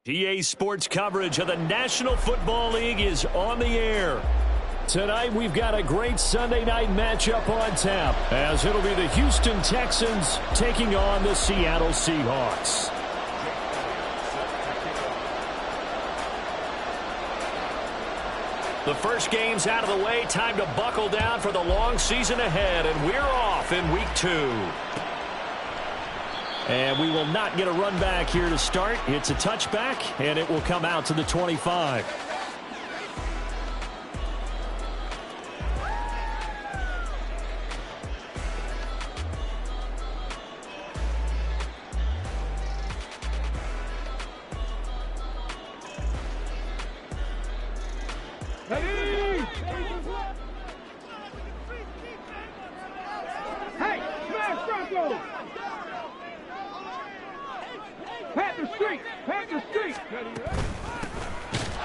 EA Sports coverage of the National Football League is on the air. Tonight, we've got a great Sunday night matchup on tap, as it'll be the Houston Texans taking on the Seattle Seahawks. The first game's out of the way. Time to buckle down for the long season ahead, and we're off in week 2. And we will not get a run back here to start. It's a touchback, and it will come out to the 25.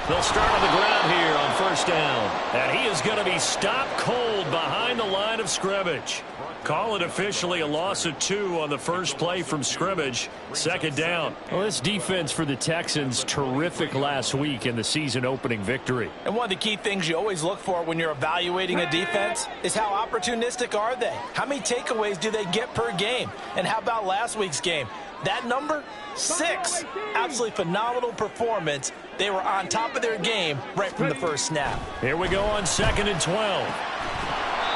They'll start on the ground here on first down. And he is going to be stopped cold behind the line of scrimmage. Call it officially a loss of 2 on the first play from scrimmage. Second down. Well, this defense for the Texans, terrific last week in the season-opening victory. And one of the key things you always look for when you're evaluating a defense is how opportunistic are they? How many takeaways do they get per game? And how about last week's game? That number, 6. Absolutely phenomenal performance. They were on top of their game right from the first snap. Here we go on 2nd and 12.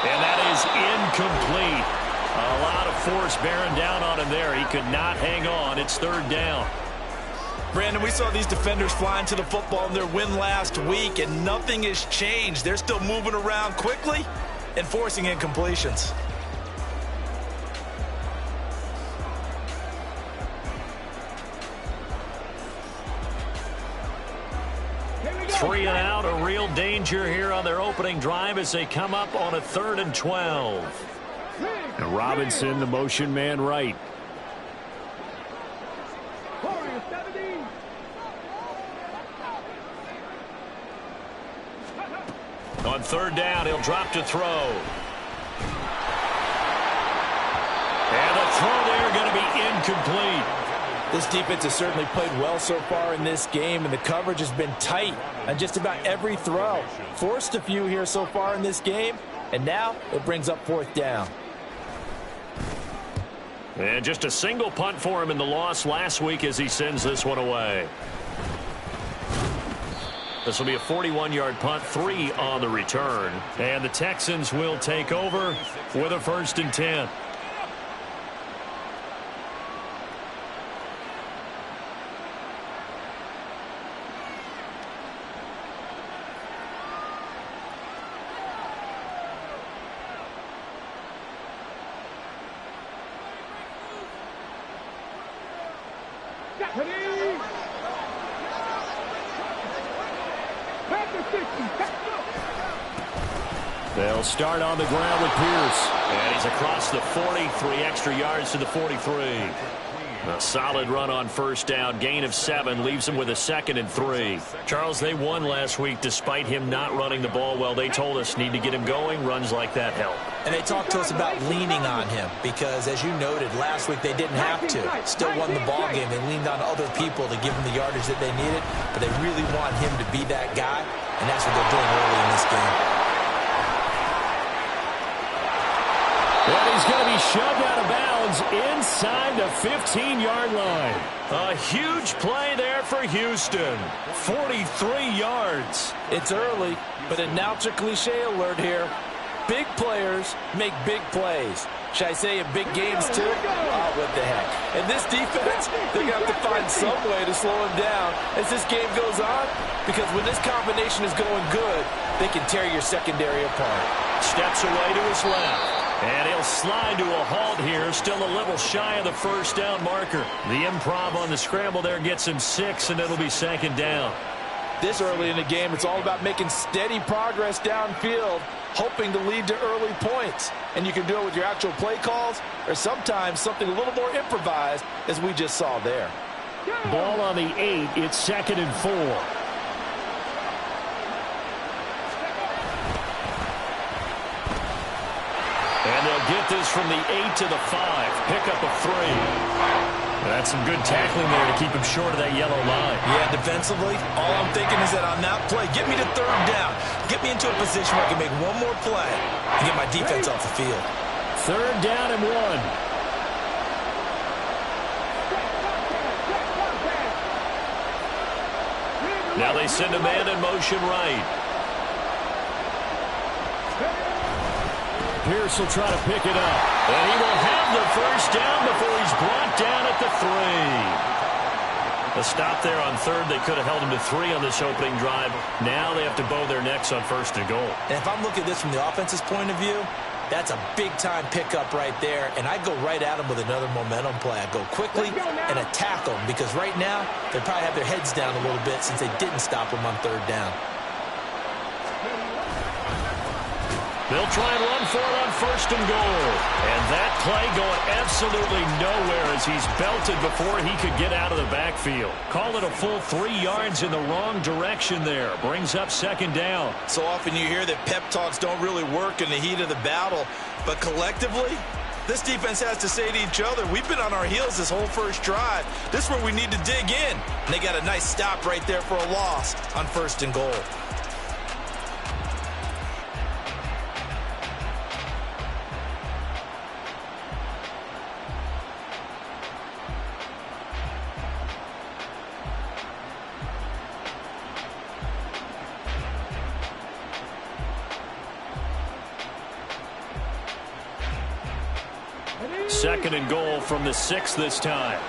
And that is incomplete. A lot of force bearing down on him there. He could not hang on. It's 3rd down. Brandon, we saw these defenders flying to the football in their win last week, and nothing has changed. They're still moving around quickly and forcing incompletions. 3 and out, a real danger here on their opening drive as they come up on a 3rd and 12. And Robinson, the motion man right. On 3rd down, he'll drop to throw. And the throw there going to be incomplete. This defense has certainly played well so far in this game, and the coverage has been tight on just about every throw. Forced a few here so far in this game, and now it brings up 4th down. And just a single punt for him in the loss last week as he sends this one away. This will be a 41-yard punt, 3 on the return. And the Texans will take over with a 1st and 10. They'll start on the ground with Pierce. And he's across the 40, 3 extra yards to the 43. A solid run on 1st down. Gain of 7 leaves him with a 2nd and 3. Charles, they won last week despite him not running the ball well. They told us need to get him going. Runs like that help. And they talked to us about leaning on him because, as you noted, last week they didn't have to. Still won the ball game. They leaned on other people to give them the yardage that they needed, but they really want him to be that guy, and that's what they're doing early in this game. And he's going to be shoved out of bounds inside the 15-yard line. A huge play there for Houston. 43 yards. It's early, but announce a cliche alert here. Big players make big plays. Should I say in big games too? Oh, what the heck. And this defense, they're going to have to find some way to slow him down as this game goes on, because when this combination is going good, they can tear your secondary apart. Steps away to his left. And he'll slide to a halt here, still a little shy of the 1st down marker. The improv on the scramble there gets him 6, and it'll be 2nd down. This early in the game, it's all about making steady progress downfield, hoping to lead to early points. And you can do it with your actual play calls, or sometimes something a little more improvised, as we just saw there. Ball on the 8, it's 2nd and 4. And they'll get this from the 8 to the 5. Pick up of 3. That's some good tackling there to keep him short of that yellow line. Yeah, defensively, all I'm thinking is that on that play, get me to 3rd down. Get me into a position where I can make one more play and get my defense off the field. 3rd down and 1. Now they send a man in motion right. Pierce will try to pick it up. And he will have the 1st down before he's brought down at the 3. A stop there on 3rd. They could have held him to 3 on this opening drive. Now they have to bow their necks on 1st and goal. And if I'm looking at this from the offense's point of view, that's a big-time pickup right there, and I go right at them with another momentum play. I go quickly and attack them because right now they probably have their heads down a little bit since they didn't stop them on 3rd down. They'll try and run for it on 1st and goal. And that play going absolutely nowhere as he's belted before he could get out of the backfield. Call it a full 3 yards in the wrong direction there. Brings up 2nd down. So often you hear that pep talks don't really work in the heat of the battle. But collectively, this defense has to say to each other, we've been on our heels this whole 1st drive. This is where we need to dig in. And they got a nice stop right there for a loss on 1st and goal. Second and goal from the 6 this time.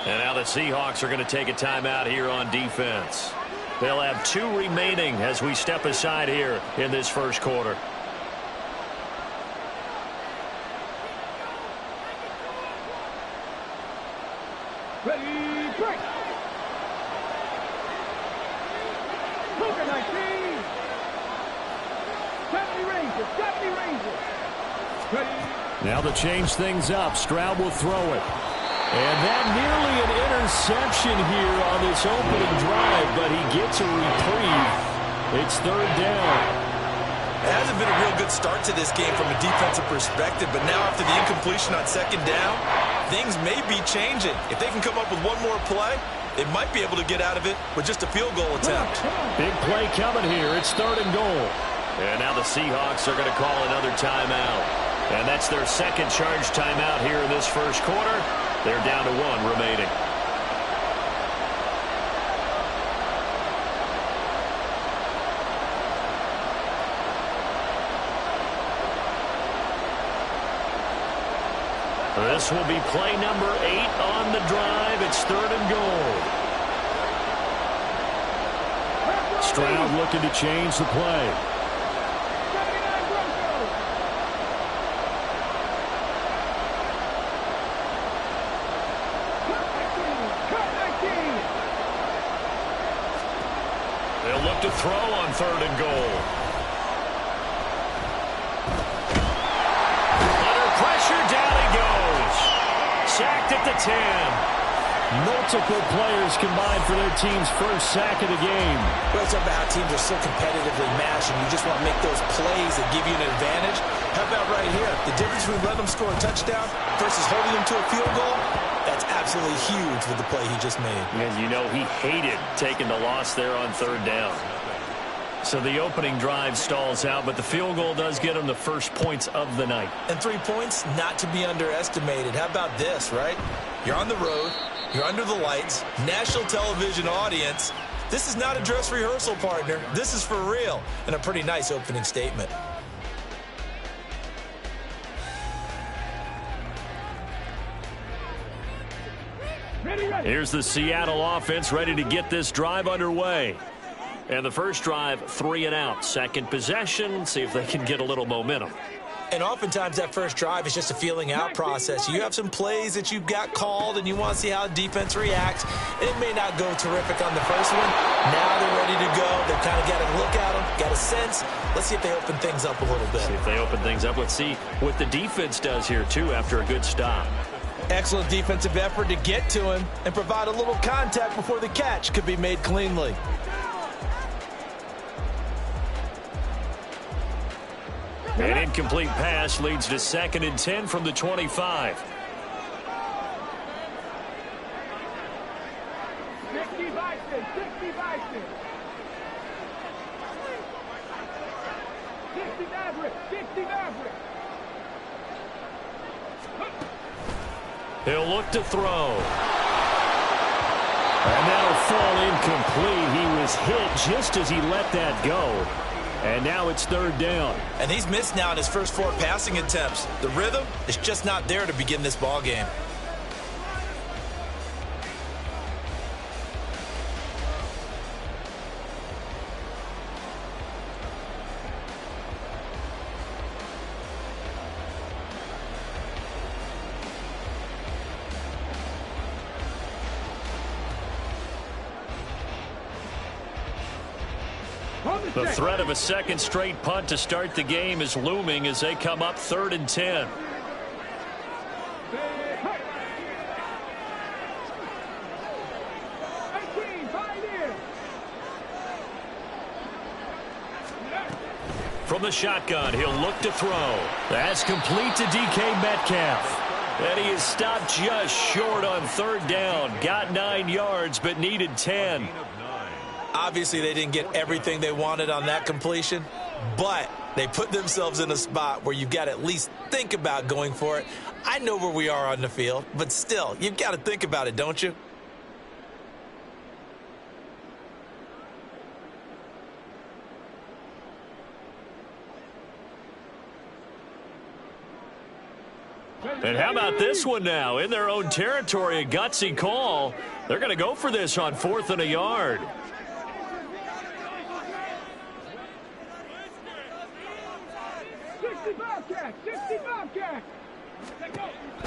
And now the Seahawks are going to take a timeout here on defense. They'll have 2 remaining as we step aside here in this 1st quarter. Ready, break. Poker 19. 70 Rangers, 70 Rangers. Ready. Now to change things up, Stroud will throw it. And that nearly an interception here on this opening drive, but he gets a reprieve. It's 3rd down. It hasn't been a real good start to this game from a defensive perspective, but now after the incompletion on 2nd down, things may be changing. If they can come up with one more play, they might be able to get out of it with just a field goal attempt. Big play coming here. It's 3rd and goal. And now the Seahawks are going to call another timeout. And that's their 2nd charge timeout here in this 1st quarter. They're down to 1 remaining. This will be play number 8 on the drive. It's 3rd and goal. Stroud looking to change the play. They'll look to throw on 3rd and goal. Under pressure, down he goes. Sacked at the 10. Multiple players combined for their team's 1st sack of the game. Well, it's about how teams are so competitively matched, and you just want to make those plays that give you an advantage. How about right here? The difference between letting them score a touchdown versus holding them to a field goal, that's absolutely huge with the play he just made. And you know he hated taking the loss there on 3rd down. So the opening drive stalls out, but the field goal does get him the 1st points of the night. And 3 points, not to be underestimated. How about this, right? You're on the road. You're under the lights. National television audience. This is not a dress rehearsal, partner. This is for real. And a pretty nice opening statement. Here's the Seattle offense ready to get this drive underway. And the 1st drive, 3 and out. 2nd possession, see if they can get a little momentum. And oftentimes that 1st drive is just a feeling out process. You have some plays that you've got called and you want to see how defense reacts. It may not go terrific on the 1st one. Now they're ready to go. They've kind of got a look at them, got a sense. Let's see if they open things up a little bit. See if they open things up. Let's see what the defense does here, too, after a good stop. Excellent defensive effort to get to him and provide a little contact before the catch could be made cleanly. An incomplete pass leads to 2nd and 10 from the 25. 60 Vikings, 60 Vikings. 60 Maverick, 60 Maverick. He'll look to throw. And that'll fall incomplete. He was hit just as he let that go. And now it's 3rd down. And he's missed now in his first 4 passing attempts. The rhythm is just not there to begin this ball game. The threat of a 2nd straight punt to start the game is looming as they come up 3rd and 10. From the shotgun, he'll look to throw. That's complete to DK Metcalf. And he is stopped just short on 3rd down. Got 9 yards, but needed 10. Obviously, they didn't get everything they wanted on that completion, but they put themselves in a spot where you've got to at least think about going for it. I know where we are on the field, but still, you've got to think about it, don't you? And how about this one now? In their own territory, a gutsy call. They're going to go for this on 4th and a yard.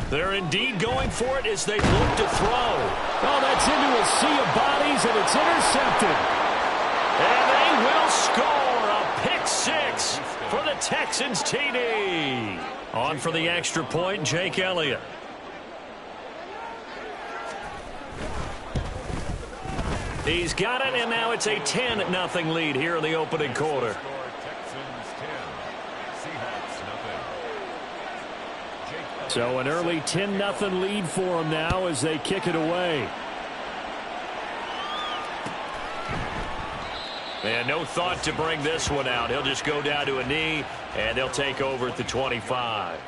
They're indeed going for it as they look to throw. Oh, that's into a sea of bodies, and it's intercepted. And they will score a pick 6 for the Texans TD. On for the extra point, Jake Elliott. He's got it, and now it's a 10-0 lead here in the opening quarter. So an early 10-0 lead for them now as they kick it away. And no thought to bring this one out. He'll just go down to a knee, and they'll take over at the 25.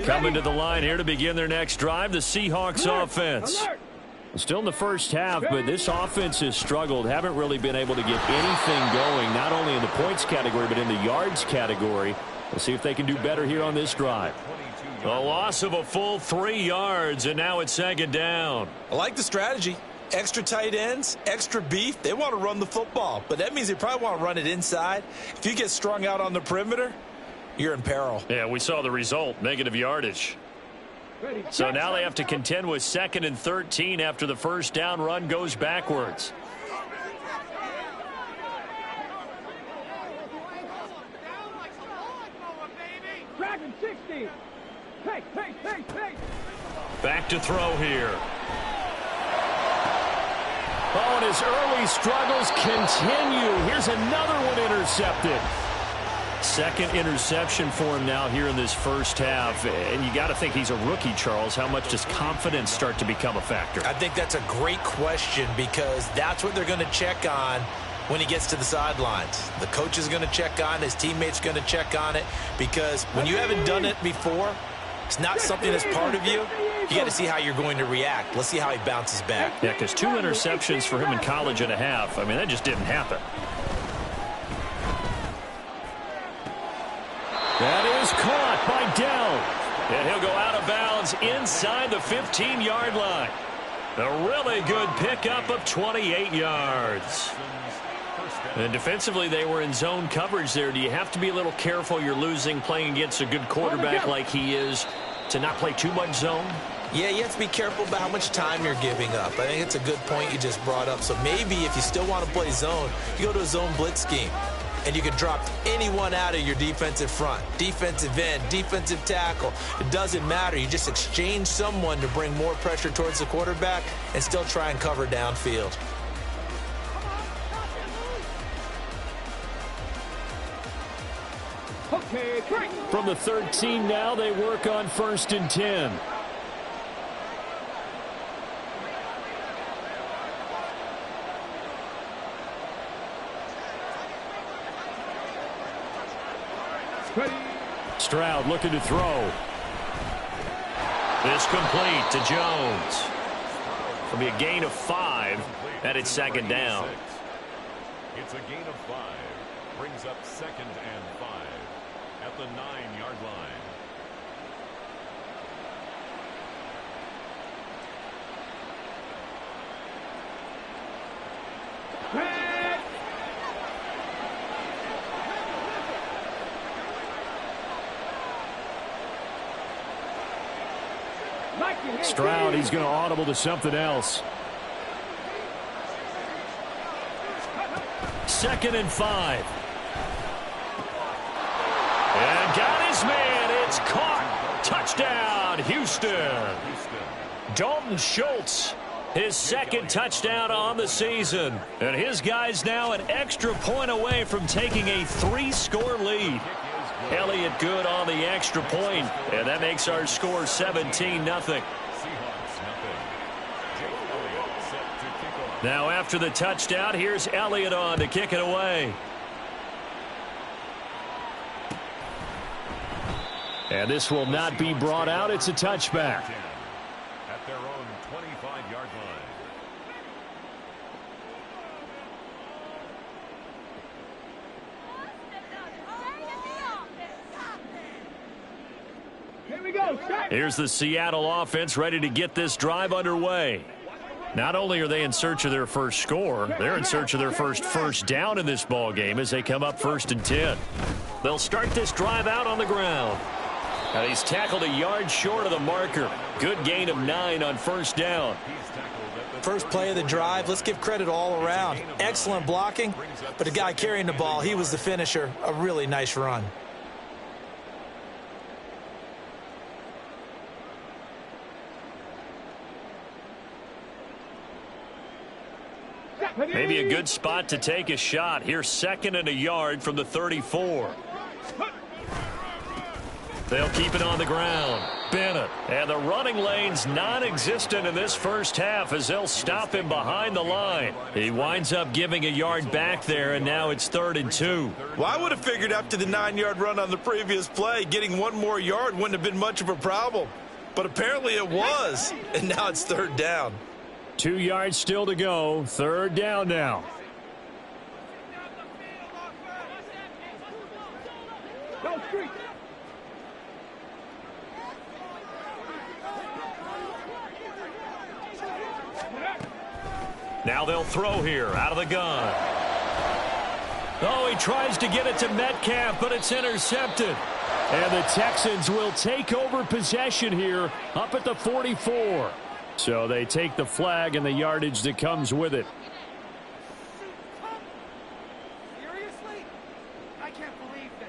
Coming to the line here to begin their next drive, the Seahawks offense. Still in the first half, but this offense has struggled. Haven't really been able to get anything going, not only in the points category, but in the yards category. We'll see if they can do better here on this drive. A loss of a full 3 yards, and now it's 2nd down. I like the strategy. Extra tight ends, extra beef. They want to run the football, but that means they probably want to run it inside. If you get strung out on the perimeter, you're in peril. Yeah, we saw the result, negative yardage. So now they have to contend with 2nd and 13 after the first down run goes backwards. Dragon 60. Back to throw here. Oh, and his early struggles continue. Here's another one intercepted. 2nd interception for him now here in this first half. And you got to think he's a rookie, Charles. How much does confidence start to become a factor? I think that's a great question because that's what they're going to check on when he gets to the sidelines. The coach is going to check on it. His teammates going to check on it because when you haven't done it before, it's not something that's part of you. You got to see how you're going to react. Let's see how he bounces back. Yeah, because 2 interceptions for him in college and a half. I mean, that just didn't happen. That is caught by Dell. And he'll go out of bounds inside the 15-yard line. A really good pickup of 28 yards. And defensively, they were in zone coverage there. Do you have to be a little careful? You're losing playing against a good quarterback like he is to not play too much zone? Yeah, you have to be careful about how much time you're giving up. I think it's a good point you just brought up. So maybe if you still want to play zone, you go to a zone blitz scheme. And you can drop anyone out of your defensive front. Defensive end, defensive tackle. It doesn't matter. You just exchange someone to bring more pressure towards the quarterback and still try and cover downfield. From the 13 now, they work on 1st and 10. Stroud looking to throw. This complete to Jones. It'll be a gain of 5, and it's 2nd down. It's a gain of 5. Brings up 2nd and 5 at the 9-yard line. Stroud, he's going to audible to something else. 2nd and 5. And got his man. It's caught. Touchdown, Houston. Dalton Schultz, his 2nd touchdown on the season. And his guys now an extra point away from taking a 3-score lead. Elliott good on the extra point, and that makes our score 17-0. Now after the touchdown, here's Elliott on to kick it away. And this will not be brought out. It's a touchback. At their own 25-yard line. Here's the Seattle offense ready to get this drive underway. Not only are they in search of their first score, they're in search of their first down in this ball game as they come up 1st and 10. They'll start this drive out on the ground. And he's tackled a yard short of the marker. Good gain of 9 on 1st down. First play of the drive, let's give credit all around. Excellent blocking, but the guy carrying the ball, he was the finisher. A really nice run. Maybe a good spot to take a shot. Here's 2nd and a yard from the 34. They'll keep it on the ground. Bennett. And the running lane's non-existent in this first half as they'll stop him behind the line. He winds up giving a yard back there, and now it's 3rd and 2. Well, I would have figured after the 9-yard run on the previous play, getting 1 more yard wouldn't have been much of a problem. But apparently it was, and now it's 3rd down. 2 yards still to go. 3rd down now. Now they'll throw here out of the gun. Oh, he tries to get it to Metcalf, but it's intercepted. And the Texans will take over possession here up at the 44. So they take the flag and the yardage that comes with it. Seriously? I can't believe this.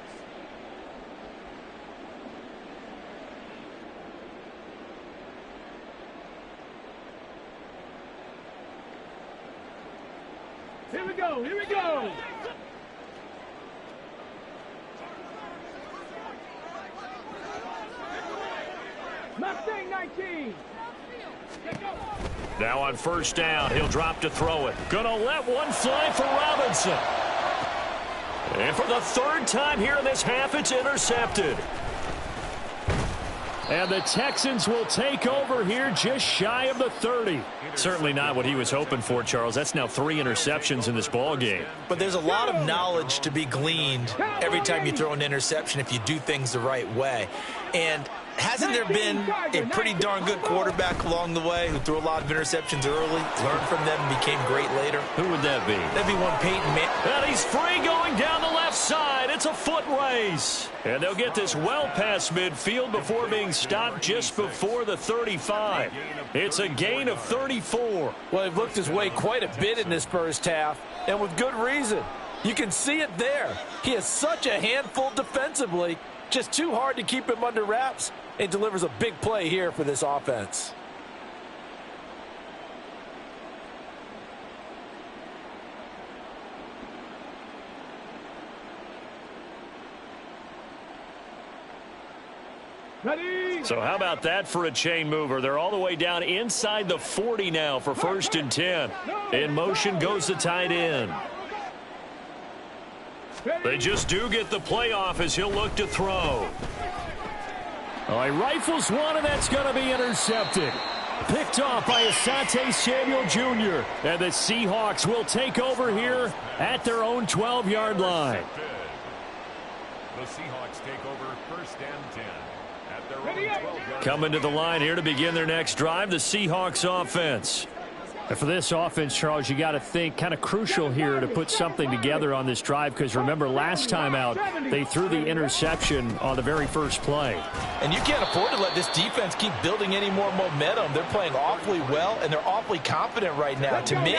Here we go, here we go. Mustang 19. Now on 1st down, he'll drop to throw it. Gonna let one fly for Robinson. And for the 3rd time here in this half, it's intercepted. And the Texans will take over here just shy of the 30. Certainly not what he was hoping for, Charles. That's now 3 interceptions in this ball game. But there's a lot of knowledge to be gleaned every time you throw an interception if you do things the right way. And hasn't there been a pretty darn good quarterback along the way who threw a lot of interceptions early, learned from them, and became great later? Who would that be? That'd be one Peyton Manning. And he's free going down the left side. It's a foot race. And they'll get this well past midfield before being stopped just before the 35. It's a gain of 34. Well, he looked his way quite a bit in this first half, and with good reason. You can see it there. He is such a handful defensively. Just too hard to keep him under wraps, and delivers a big play here for this offense. Ready. So how about that for a chain mover? They're all the way down inside the 40 now for 1st and 10. In motion goes the tight end. They just do get the play off as he'll look to throw. Oh, he rifles one, and that's going to be intercepted. Picked off by Asante Samuel Jr. And the Seahawks will take over here at their own 12-yard line. The Seahawks take over 1st and 10 at their own 12-yard. Coming to the line here to begin their next drive, the Seahawks offense. And for this offense, Charles, you got to think kind of crucial here to put something together on this drive, because remember last time out they threw the interception on the very first play. And you can't afford to let this defense keep building any more momentum. They're playing awfully well, and they're awfully confident right now. To me,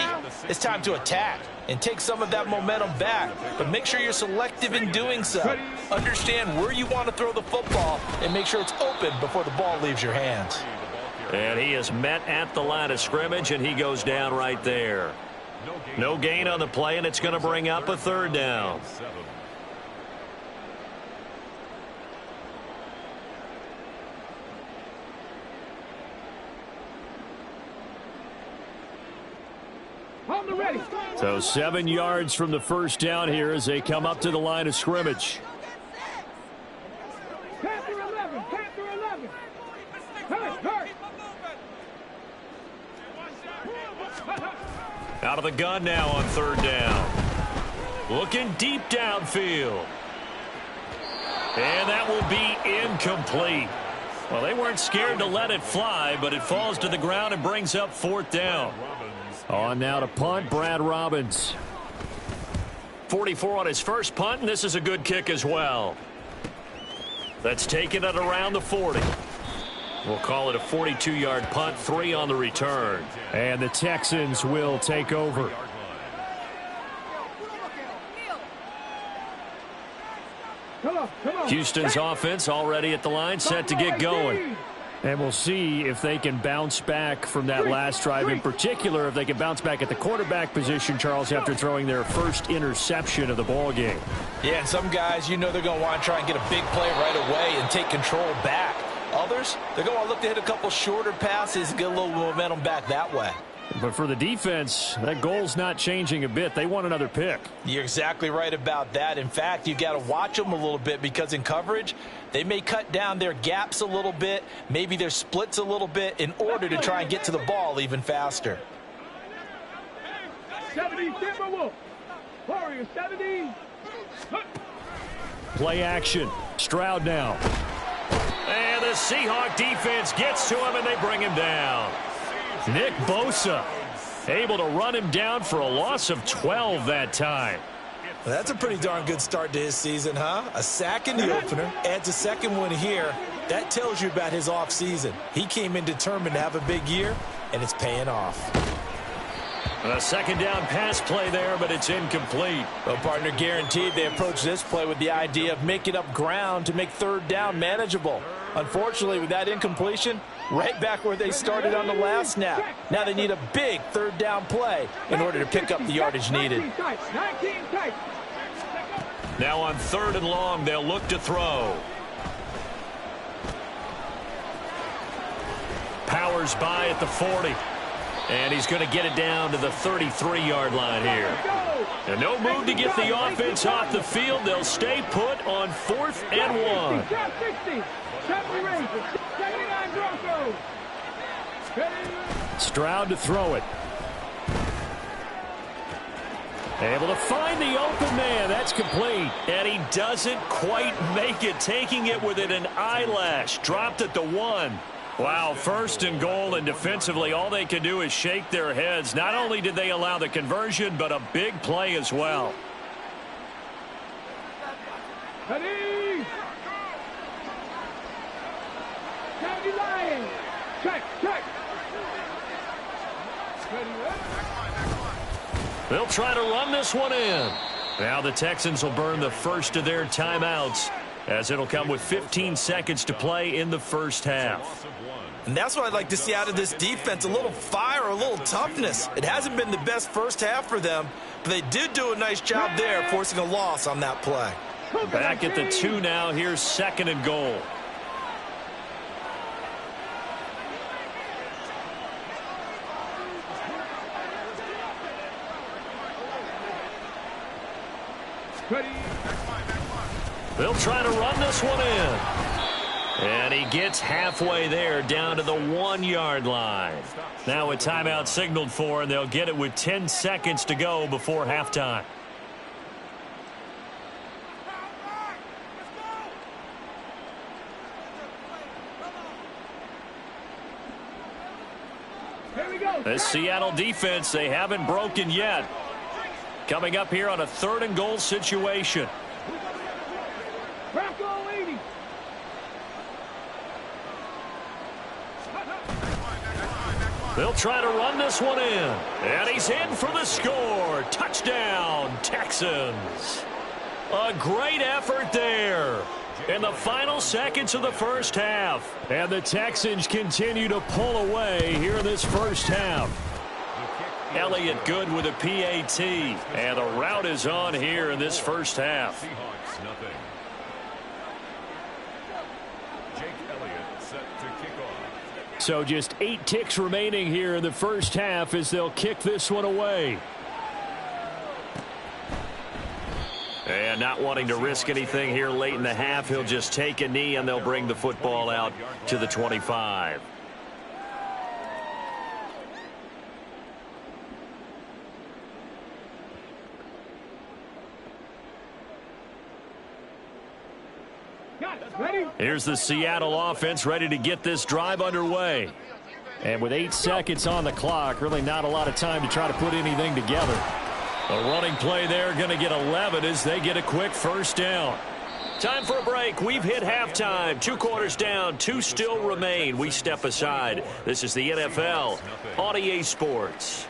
it's time to attack and take some of that momentum back, but make sure you're selective in doing so. Understand where you want to throw the football and make sure it's open before the ball leaves your hands. And he is met at the line of scrimmage, and he goes down right there. No gain on the play, and it's going to bring up a 3rd down. On the ready. So 7 yards from the 1st down here as they come up to the line of scrimmage. Panther 11. Panther 11. Hurry. Out of the gun now on 3rd down. Looking deep downfield. And that will be incomplete. Well, they weren't scared to let it fly, but it falls to the ground and brings up 4th down. On now to punt, Brad Robbins. 44 on his first punt, and this is a good kick as well. That's taken it around the 40. We'll call it a 42-yard punt, 3 on the return. And the Texans will take over. Come on. Houston's offense already at the line, set to get going. And we'll see if they can bounce back from that last drive. In particular, if they can bounce back at the quarterback position, Charles, after throwing their first interception of the ball game. Yeah, and some guys, you know they're going to want to try and get a big play right away and take control back. Others, they're going to want to look to hit a couple shorter passes and get a little momentum back that way. But for the defense, that goal's not changing a bit. They want another pick. You're exactly right about that. In fact, you've got to watch them a little bit, because in coverage, they may cut down their gaps a little bit, maybe their splits a little bit, in order to try and get to the ball even faster. 70 Timberwolf. Warriors 70. Play action. Stroud now. And the Seahawk defense gets to him, and they bring him down. Nick Bosa able to run him down for a loss of 12 that time. Well, that's a pretty darn good start to his season, huh? A sack in the opener, adds a second one here. That tells you about his offseason. He came in determined to have a big year, and it's paying off. A 2nd down pass play there, but it's incomplete. Well, partner, guaranteed they approach this play with the idea of making up ground to make 3rd down manageable. Unfortunately, with that incompletion, right back where they started on the last snap. Now they need a big 3rd down play in order to pick up the yardage needed. 19 tight. Now on 3rd and long, they'll look to throw. Powers by at the 40. And he's going to get it down to the 33-yard line here. And no move to get the offense off the field. They'll stay put on 4th and 1. 60. 70 Rangers. 79 Broncos. Stroud to throw it. Able to find the open man. That's complete. And he doesn't quite make it, taking it within an eyelash. Dropped at the 1. Wow, 1st and goal, and defensively all they can do is shake their heads. Not only did they allow the conversion, but a big play as well. Ready. County Lions. Check. They'll try to run this one in. Now the Texans will burn the first of their timeouts, as it'll come with 15 seconds to play in the first half. And that's what I'd like to see out of this defense, a little fire, a little toughness. It hasn't been the best first half for them, but they did do a nice job there, forcing a loss on that play. Back at the 2 now. Here's 2nd and goal. Ready. They'll try to run this one in. And he gets halfway there, down to the 1-yard line. Now a timeout signaled for, and they'll get it with 10 seconds to go before halftime. Here we go. This Seattle defense, they haven't broken yet. Coming up here on a 3rd and goal situation. Bronco 80. They'll try to run this one in. And he's in for the score. Touchdown, Texans. A great effort there in the final seconds of the first half. And the Texans continue to pull away here in this first half. Elliott good with a PAT. And the route is on here in this first half. Seahawks, nothing. Jake Elliott set to kick off. So just 8 ticks remaining here in the first half as they'll kick this one away. And not wanting to risk anything here late in the half, he'll just take a knee and they'll bring the football out to the 25. Ready. Here's the Seattle offense ready to get this drive underway. And with 8 seconds on the clock, really not a lot of time to try to put anything together. A running play there, going to get 11 as they get a quick first down. Time for a break. We've hit halftime. 2 quarters down, 2 still remain. We step aside. This is the NFL on EA Sports.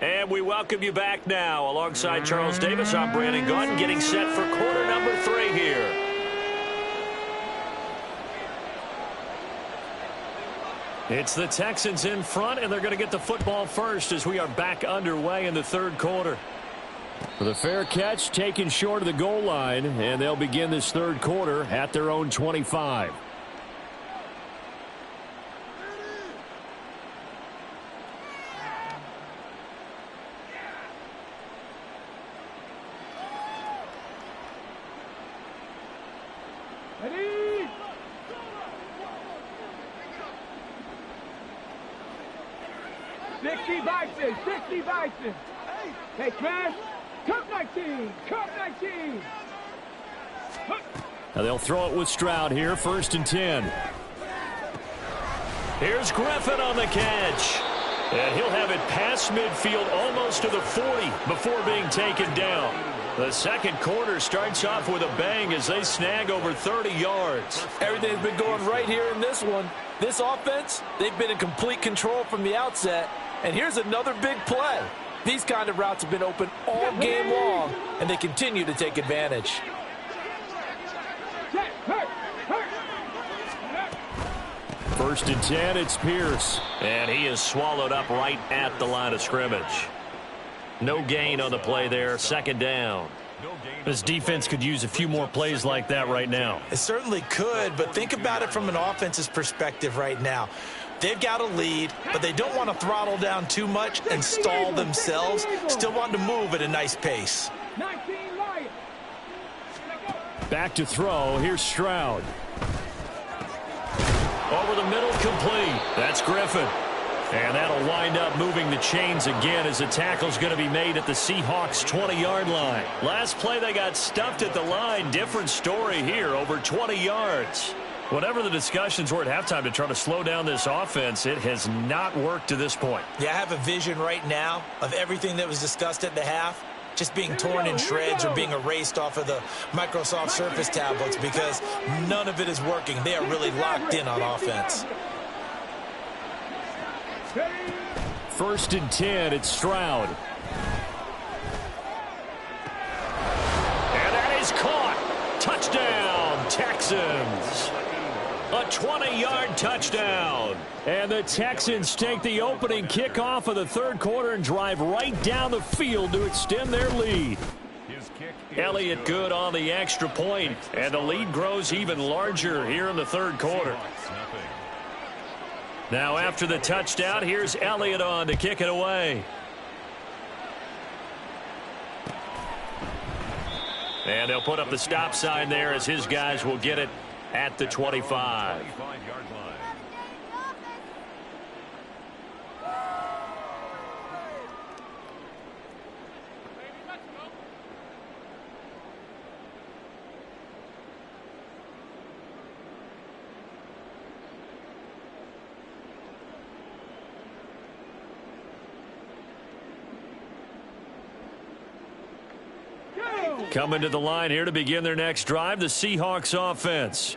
And we welcome you back now. Alongside Charles Davis, I'm Brandon Gunn, getting set for quarter number 3 here. It's the Texans in front, and they're going to get the football first as we are back underway in the 3rd quarter. The fair catch taken short of the goal line, and they'll begin this 3rd quarter at their own 25. Ready. 60 Bison. 60 Bison. Hey, smash. Cup 19. Cup 19. Now they'll throw it with Stroud here, 1st and 10. Here's Griffin on the catch. And he'll have it past midfield almost to the 40 before being taken down. The 2nd quarter starts off with a bang as they snag over 30 yards. Everything's been going right here in this one. This offense, they've been in complete control from the outset. And here's another big play. These kind of routes have been open all game long, and they continue to take advantage. 1st and 10, it's Pierce. And he is swallowed up right at the line of scrimmage. No gain on the play there, 2nd down. This defense could use a few more plays like that right now. It certainly could, but think about it from an offense's perspective right now. They've got a lead, but they don't want to throttle down too much and stall themselves. Still want to move at a nice pace. Back to throw. Here's Stroud. Over the middle, complete. That's Griffin. And that'll wind up moving the chains again as the tackle's going to be made at the Seahawks' 20-yard line. Last play, they got stuffed at the line. Different story here, over 20 yards. Whatever the discussions were at halftime to try to slow down this offense, it has not worked to this point. Yeah, I have a vision right now of everything that was discussed at the half just being torn in shreds or being erased off of the Microsoft Surface tablets because none of it is working. They are really locked in on offense. 1st and 10, it's Stroud. And that is caught. Touchdown, Texans. A 20-yard touchdown. And the Texans take the opening kickoff of the 3rd quarter and drive right down the field to extend their lead. His Elliott good on the extra point, and the lead grows even larger here in the third quarter. Now after the touchdown, here's Elliott on to kick it away. And they'll put up the stop sign there as his guys will get it at the 25. Coming to the line here to begin their next drive, the Seahawks offense.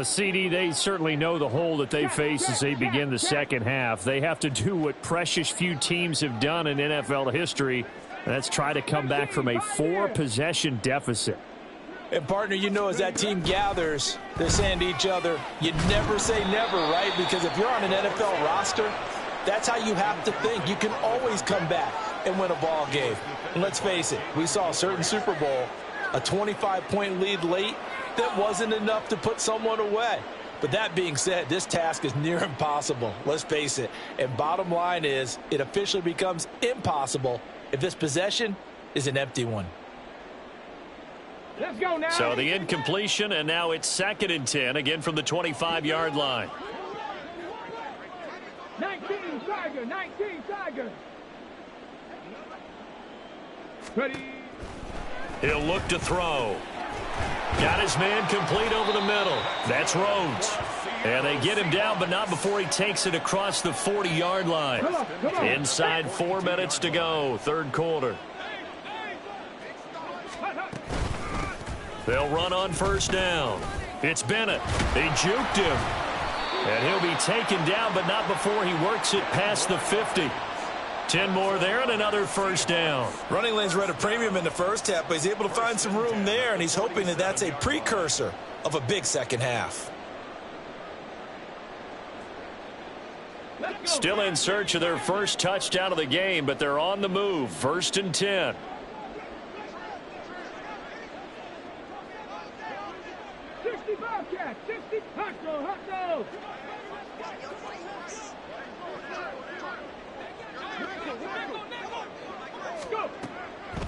CD, they certainly know the hole that they face as they begin the second half. They have to do what precious few teams have done in NFL history, and that's try to come back from a 4-possession deficit. And, partner, you know, as that team gathers, they're saying to each other, you never say never, right? Because if you're on an NFL roster, that's how you have to think. You can always come back and win a ball game. And let's face it, we saw a certain Super Bowl, a 25-point lead late that wasn't enough to put someone away. But that being said, this task is near impossible. Let's face it. And bottom line is, it officially becomes impossible if this possession is an empty one. Let's go now. So the incompletion, and now it's 2nd and 10, again from the 25-yard line. 19 Tiger, 19 Tiger. Ready. He'll look to throw. Got his man complete over the middle. That's Rhodes. And they get him down, but not before he takes it across the 40-yard line. Come on. Inside 4 minutes to go, third quarter. They'll run on first down. It's Bennett. They juked him. And he'll be taken down, but not before he works it past the 50. 10 more there and another first down. Running lanes were at a premium in the first half, but he's able to find some room there, and he's hoping that that's a precursor of a big second half. Still in search of their first touchdown of the game, but they're on the move. 1st and 10.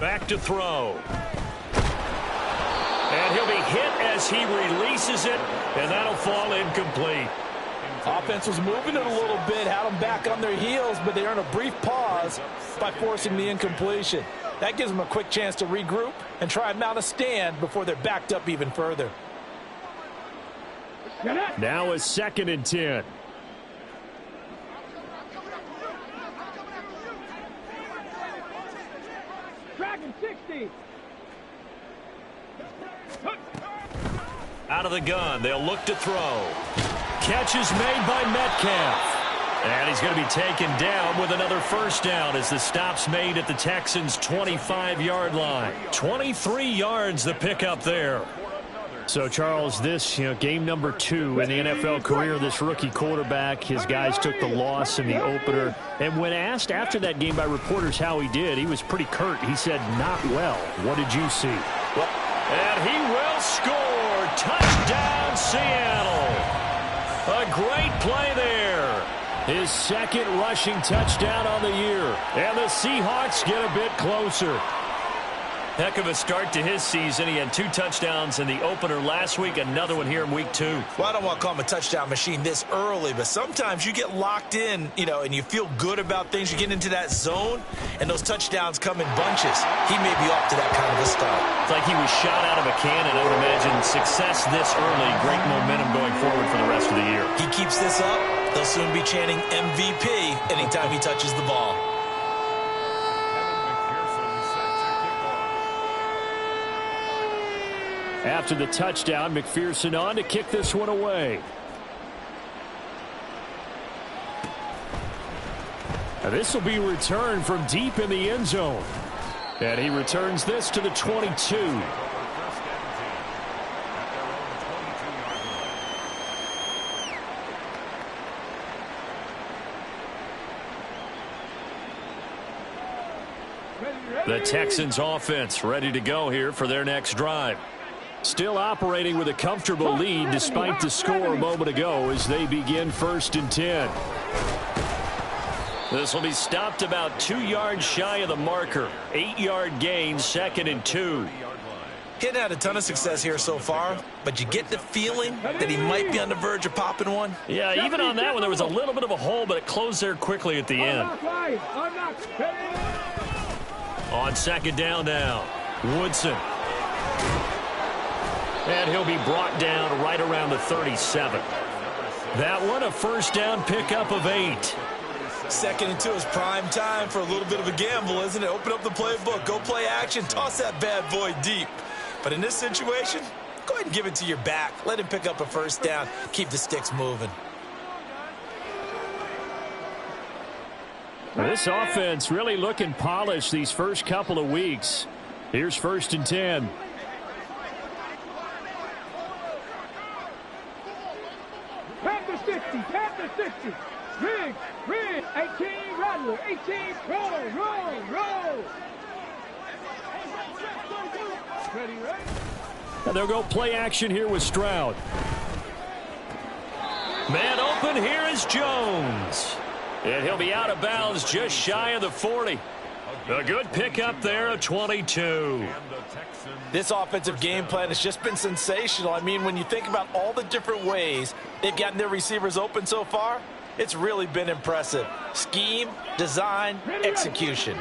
Back to throw. And he'll be hit as he releases it, and that'll fall incomplete. Offense was moving it a little bit, had them back on their heels, but they earned a brief pause by forcing the incompletion. That gives them a quick chance to regroup and try and mount a stand before they're backed up even further. Now it's 2nd and 10. Dragon 60. Out of the gun, they'll look to throw. Catch is made by Metcalf. And he's going to be taken down with another first down as the stop's made at the Texans' 25-yard line. 23 yards the pickup there. So, Charles, this, game number 2 in the NFL career, this rookie quarterback, his guys took the loss in the opener. And when asked after that game by reporters how he did, he was pretty curt. He said, not well. What did you see? And he will score. Touchdown, Seattle. A great play there. His 2nd rushing touchdown on the year. And the Seahawks get a bit closer. Heck of a start to his season. He had 2 touchdowns in the opener last week, another one here in week 2. Well, I don't want to call him a touchdown machine this early, but sometimes you get locked in, and you feel good about things. You get into that zone, and those touchdowns come in bunches. He may be off to that kind of a start. It's like he was shot out of a cannon. I would imagine success this early, great momentum going forward for the rest of the year. He keeps this up, they'll soon be chanting MVP anytime he touches the ball. After the touchdown, McPherson on to kick this one away. Now this will be returned from deep in the end zone. And he returns this to the 22. The Texans offense ready to go here for their next drive. Still operating with a comfortable lead despite the score a moment ago as they begin 1st and 10. This will be stopped about 2 yards shy of the marker. 8-yard gain, 2nd and 2. He hadn't had a ton of success here so far, but you get the feeling that he might be on the verge of popping one. Yeah, even on that one, there was a little bit of a hole, but it closed there quickly at the end. On 2nd down now, Woodson. And he'll be brought down right around the 37. That one, a 1st down pickup of 8. 2nd and 2 is prime time for a little bit of a gamble, isn't it? Open up the playbook, go play action, toss that bad boy deep. But in this situation, go ahead and give it to your back. Let him pick up a 1st down, keep the sticks moving. This offense really looking polished these first couple of weeks. Here's 1st and 10. Panther 60, Panther 60. Riggs, 18, Rattler, 18, roll. Ready, right? And they'll go play action here with Stroud. Man open, here is Jones. And he'll be out of bounds just shy of the 40. A good pickup there, a 22. This offensive game plan has just been sensational. I mean, when you think about all the different ways they've gotten their receivers open so far, it's really been impressive. Scheme, design, execution.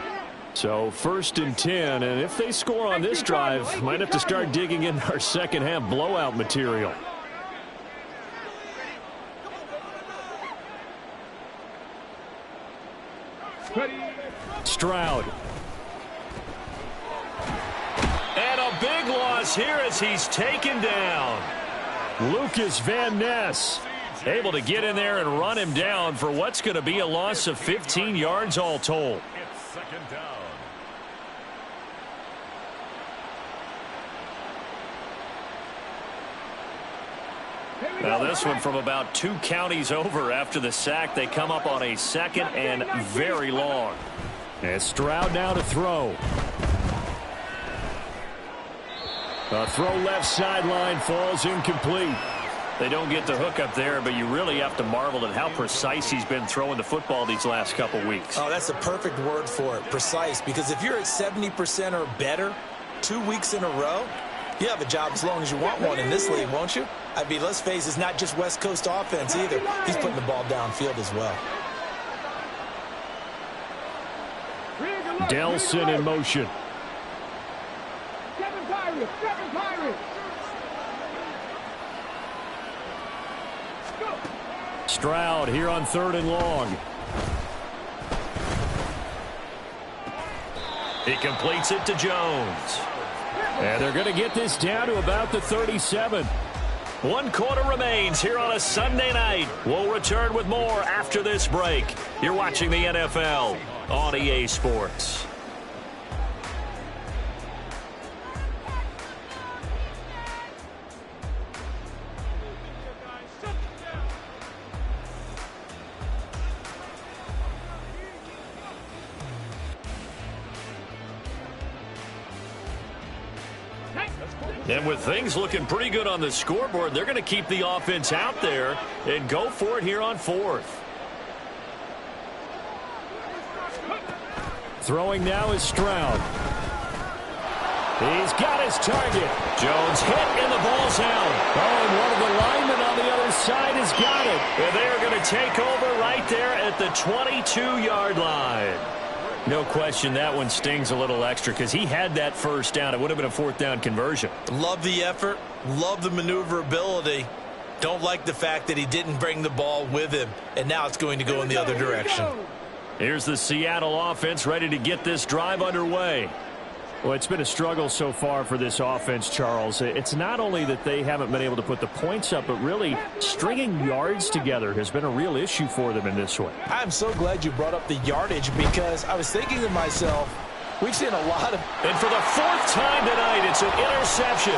So 1st and 10, and if they score on this drive, might have to start digging in our second half blowout material. Stroud. And a big loss here as he's taken down. Lucas Van Ness able to get in there and run him down for what's going to be a loss of 15 yards all told. It's 2nd down. Now this one from about 2 counties over after the sack. They come up on a 2nd and very long. And Stroud now to throw. A throw left sideline falls incomplete. They don't get the hook up there, but you really have to marvel at how precise he's been throwing the football these last couple weeks. Oh, that's the perfect word for it, precise, because if you're at 70% or better 2 weeks in a row, you have a job as long as you want one in this league, won't you? I mean, let's face it, it's not just West Coast offense either. He's putting the ball downfield as well. Delson in motion. Seven Pirates. Go. Stroud here on 3rd and long. He completes it to Jones. And they're going to get this down to about the 37. 1 quarter remains here on a Sunday night. We'll return with more after this break. You're watching the NFL on EA Sports. And with things looking pretty good on the scoreboard, they're going to keep the offense out there and go for it here on 4th. Throwing now is Stroud. He's got his target. Jones hit and the ball's out. Oh, and one of the linemen on the other side has got it. And they're going to take over right there at the 22-yard line. No question that one stings a little extra because he had that 1st down. It would have been a 4th down conversion. Love the effort. Love the maneuverability. Don't like the fact that he didn't bring the ball with him. And now it's going to go in the other direction. Here's the Seattle offense ready to get this drive underway. Well, it's been a struggle so far for this offense, Charles. It's not only that they haven't been able to put the points up, but really stringing yards together has been a real issue for them in this one. I'm so glad you brought up the yardage because I was thinking to myself, we've seen a lot of... And for the 4th time tonight, it's an interception.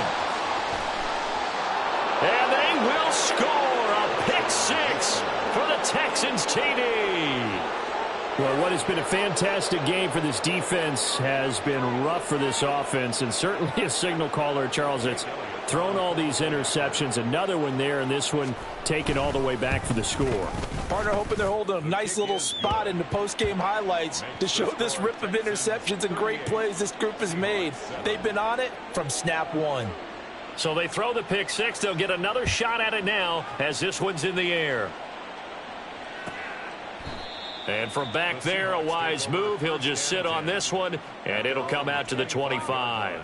And they will score a pick 6 for the Texans TD. Well, what has been a fantastic game for this defense has been rough for this offense, and certainly a signal caller, Charles, that's thrown all these interceptions. Another one there, and this one taken all the way back for the score. Partner hoping they're holding a nice little spot in the post-game highlights to show this rip of interceptions and great plays this group has made. They've been on it from snap one. So they throw the pick six. They'll get another shot at it now as this one's in the air. And from back there, a wise move. He'll just sit on this one, and it'll come out to the 25.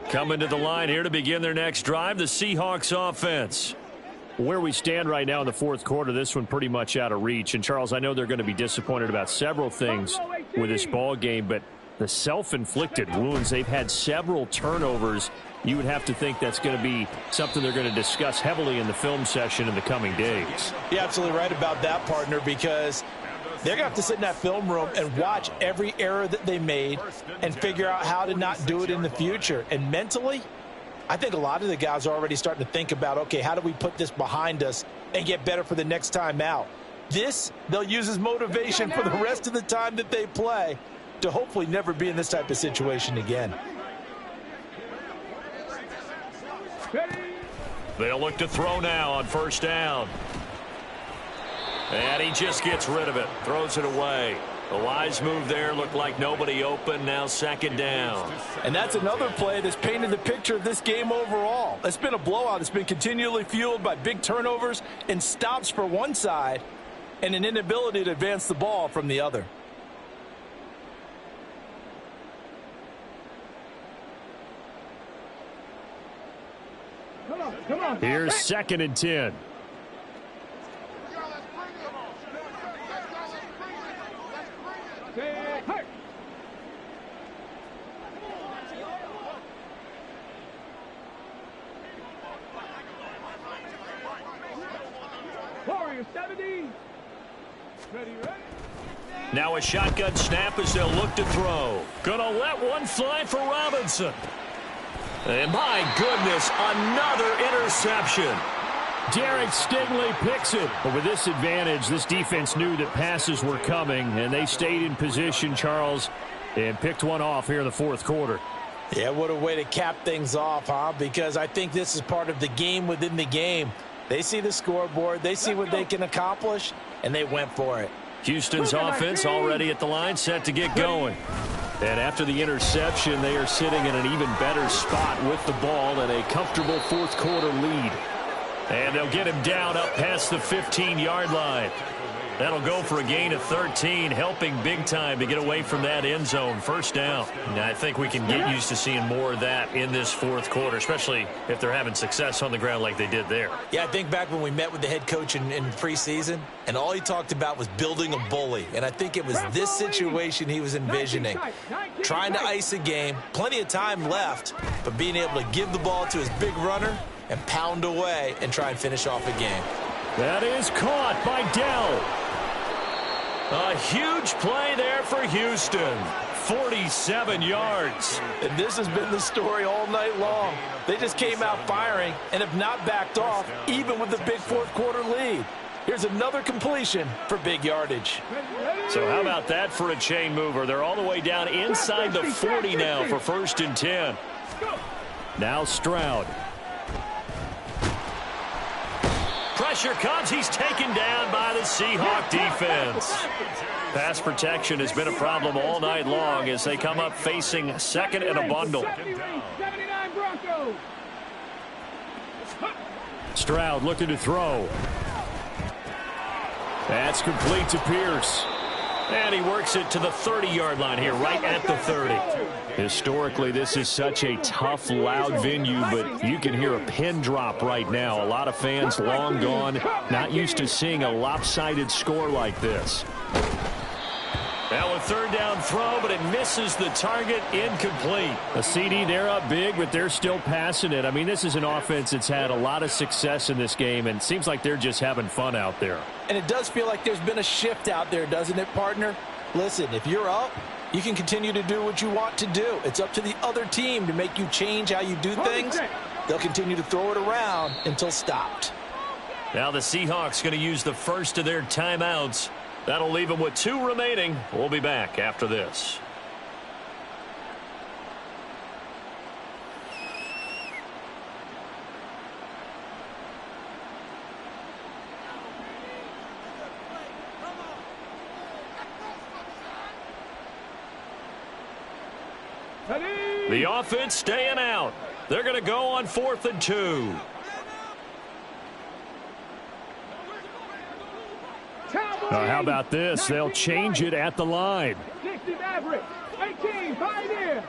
Coming to the line here to begin their next drive, the Seahawks offense. Where we stand right now in the fourth quarter, this one pretty much out of reach. And, Charles, I know they're going to be disappointed about several things with this ball game, but the self-inflicted wounds, they've had several turnovers. You would have to think that's going to be something they're going to discuss heavily in the film session in the coming days. You're absolutely right about that, partner, because they're going to have to sit in that film room and watch every error that they made and figure out how to not do it in the future. And mentally, I think a lot of the guys are already starting to think about, okay, how do we put this behind us and get better for the next time out? This, they'll use as motivation for the rest of the time that they play to hopefully never be in this type of situation again. They'll look to throw now on first down. And he just gets rid of it, throws it away. A wise move there, looked like nobody open, now second down. And that's another play that's painted the picture of this game overall. It's been a blowout. It's been continually fueled by big turnovers and stops for one side and an inability to advance the ball from the other. Come on. Here's second and 10. Warrior 70. Ready. Now a shotgun snap as they'll look to throw. Gonna let one fly for Robinson. And my goodness, another interception. Derek Stingley picks it. But with this advantage, this defense knew that passes were coming, and they stayed in position, Charles, and picked one off here in the fourth quarter. Yeah, what a way to cap things off, huh? Because I think this is part of the game within the game. They see the scoreboard, they see what they can accomplish, and they went for it. Houston's offense already at the line, set to get going. And after the interception, they are sitting in an even better spot with the ball and a comfortable fourth quarter lead. And they'll get him down up past the 15-yard line. That'll go for a gain of 13, helping big time to get away from that end zone. First down. Now, I think we can get used to seeing more of that in this fourth quarter, especially if they're having success on the ground like they did there. Yeah, I think back when we met with the head coach in preseason, and all he talked about was building a bully. And I think it was this situation he was envisioning. Trying to ice a game, plenty of time left, but being able to give the ball to his big runner and pound away and try and finish off a game. That is caught by Dell. A huge play there for Houston. 47 yards. And this has been the story all night long. They just came out firing and have not backed off, even with the big fourth quarter lead. Here's another completion for big yardage. So how about that for a chain mover? They're all the way down inside the 40 now for first and 10. Now Stroud. Pressure comes. He's taken down by the Seahawk defense. Pass protection has been a problem all night long as they come up facing second and a bundle. Stroud looking to throw. That's complete to Pierce. And he works it to the 30-yard line here, right at the 30. Historically, this is such a tough, loud venue, but you can hear a pin drop right now. A lot of fans long gone, not used to seeing a lopsided score like this. Now a third down throw, but it misses the target, incomplete. A CD, they're up big, but they're still passing it. I mean, this is an offense that's had a lot of success in this game, and it seems like they're just having fun out there. And it does feel like there's been a shift out there, doesn't it, partner? Listen, if you're up, you can continue to do what you want to do. It's up to the other team to make you change how you do things. They'll continue to throw it around until stopped. Now the Seahawks going to use the first of their timeouts. That'll leave them with 2 remaining. We'll be back after this. The offense staying out. They're going to go on 4th and 2. How about this? They'll change it at the line. 60 average. 18, pioneer.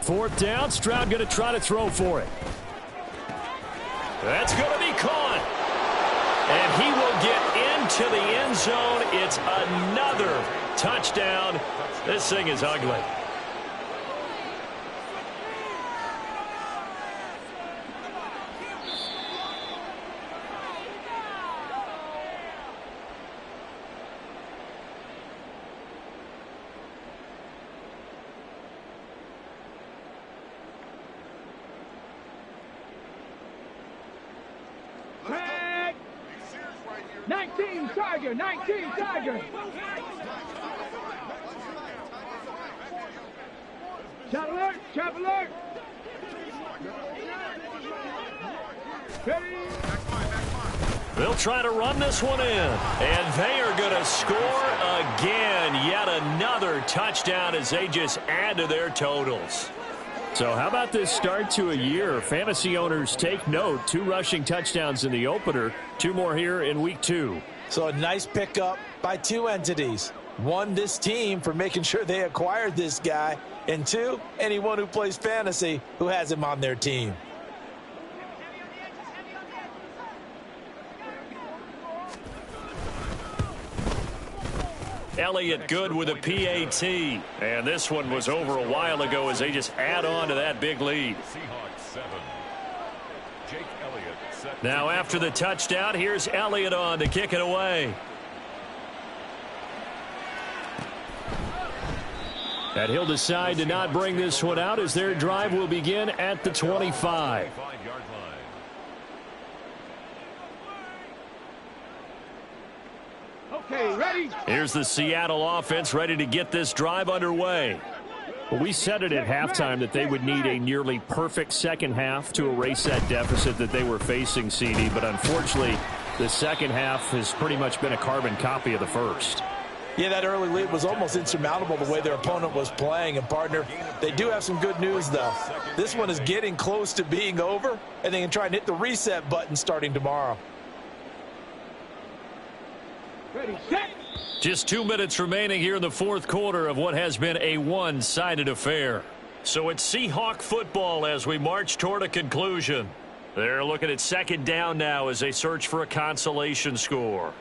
4th down. Stroud going to try to throw for it. That's going to be caught. And he will get into the end zone. It's another touchdown. This thing is ugly. Flag. 19 Tiger. 19 Tiger. Shot alert. Shot alert. Ready. They'll try to run this one in. And they are going to score again. Yet another touchdown as they just add to their totals. So how about this start to a year? Fantasy owners take note. 2 rushing touchdowns in the opener. 2 more here in week 2. So a nice pickup by 2 entities. 1, this team for making sure they acquired this guy. And 2, anyone who plays fantasy who has him on their team. Elliott good with a PAT. And this one was over a while ago as they just add on to that big lead. Seahawks 7. Jake Elliott set. Now after the touchdown, here's Elliott on to kick it away. And he'll decide to not bring this one out as their drive will begin at the 25. 5-yard line. Okay, ready. Here's the Seattle offense ready to get this drive underway. Well, we said it at halftime that they would need a nearly perfect second half to erase that deficit that they were facing, CD. But unfortunately, the second half has pretty much been a carbon copy of the first. Yeah, that early lead was almost insurmountable the way their opponent was playing. And, partner, they do have some good news, though. This one is getting close to being over, and they can try and hit the reset button starting tomorrow. Ready, set. Just 2 minutes remaining here in the fourth quarter of what has been a one-sided affair. So it's Seahawk football as we march toward a conclusion. They're looking at second down now as they search for a consolation score.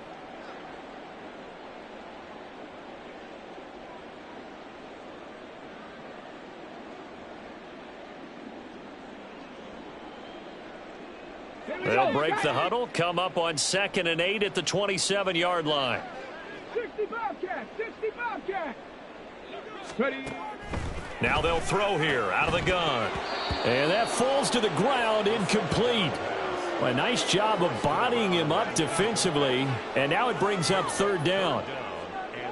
They'll break the huddle, come up on 2nd and 8 at the 27-yard line. 60 Bobcat, 60 Bobcat. Ready. Now they'll throw here out of the gun. And that falls to the ground, incomplete. Well, a nice job of bodying him up defensively. And now it brings up 3rd down.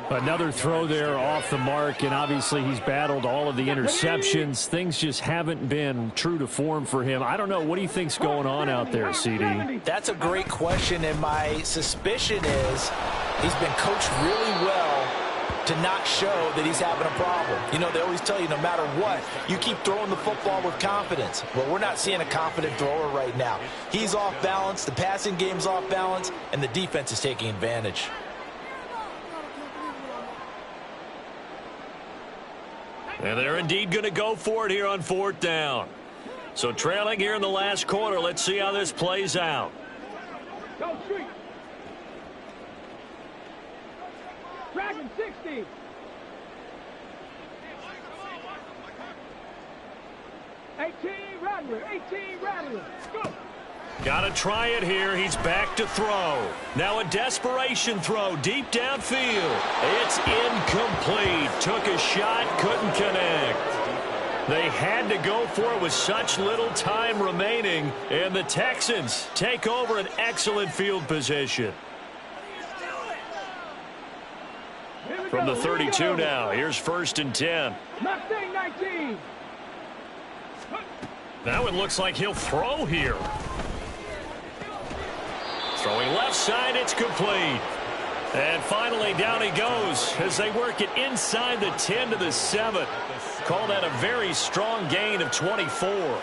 Another throw there off the mark, and obviously he's battled all of the interceptions. Things just haven't been true to form for him. I don't know. What do you think's going on out there, CD? That's a great question, and my suspicion is he's been coached really well to not show that he's having a problem. You know, they always tell you no matter what, you keep throwing the football with confidence. Well, we're not seeing a confident thrower right now. He's off balance, the passing game's off balance, and the defense is taking advantage. And they're indeed going to go for it here on 4th down. So trailing here in the last quarter, let's see how this plays out. Go street. Dragon 60. Rattler, 18 Rattler. Go. Got to try it here. He's back to throw. Now a desperation throw deep downfield. It's incomplete. Took a shot, couldn't connect. They had to go for it with such little time remaining, and the Texans take over an excellent field position. From the 32 now, here's 1st and 10. Mustang 19. Now it looks like he'll throw here. Throwing left side, it's complete. And finally, down he goes as they work it inside the 10 to the 7. Call that a very strong gain of 24.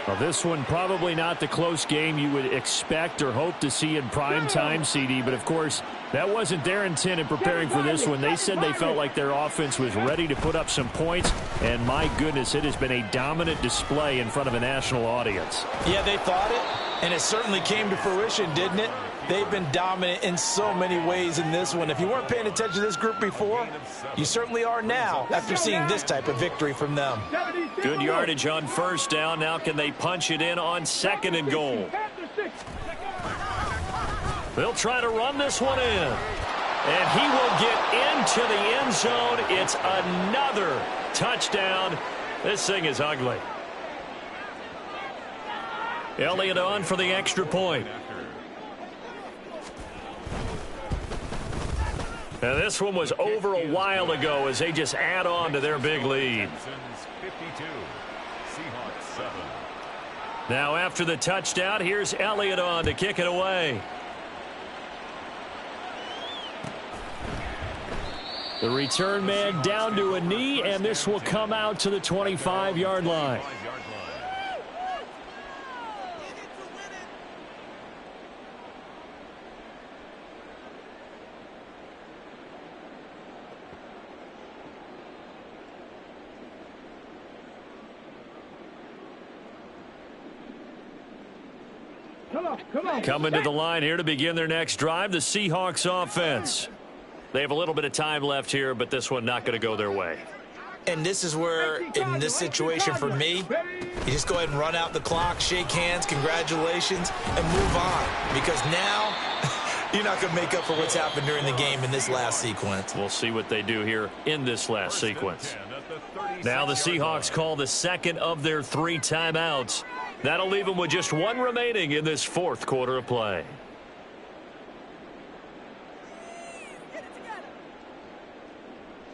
Well, this one probably not the close game you would expect or hope to see in prime time, CD. But, of course, that wasn't their intent in preparing for this one. They said they felt like their offense was ready to put up some points. And, my goodness, it has been a dominant display in front of a national audience. Yeah, they thought it, and it certainly came to fruition, didn't it? They've been dominant in so many ways in this one. If you weren't paying attention to this group before, you certainly are now after seeing this type of victory from them. Good yardage on 1st down. Now can they punch it in on 2nd and goal? They'll try to run this one in. And he will get into the end zone. It's another touchdown. This thing is ugly. Elliott on for the extra point. And this one was over a while ago as they just add on to their big lead. Now after the touchdown, here's Elliott on to kick it away. The return man down to a knee, and this will come out to the 25-yard line. Come on. Coming to the line here to begin their next drive, the Seahawks offense. They have a little bit of time left here, but this one not going to go their way. And this is where, in this situation for me, you just go ahead and run out the clock, shake hands, congratulations, and move on. Because now you're not going to make up for what's happened during the game in this last sequence. We'll see what they do here in this last sequence. Now the Seahawks call the second of their 3 timeouts. That'll leave them with just 1 remaining in this 4th quarter of play.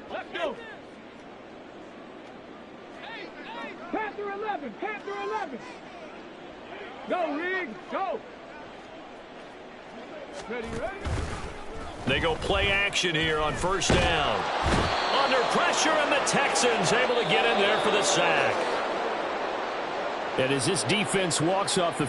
Let's go. Panther 11. Panther 11. Go, Riggs. Go. Ready. They go play action here on 1st down. Under pressure, and the Texans able to get in there for the sack. And as this defense walks off the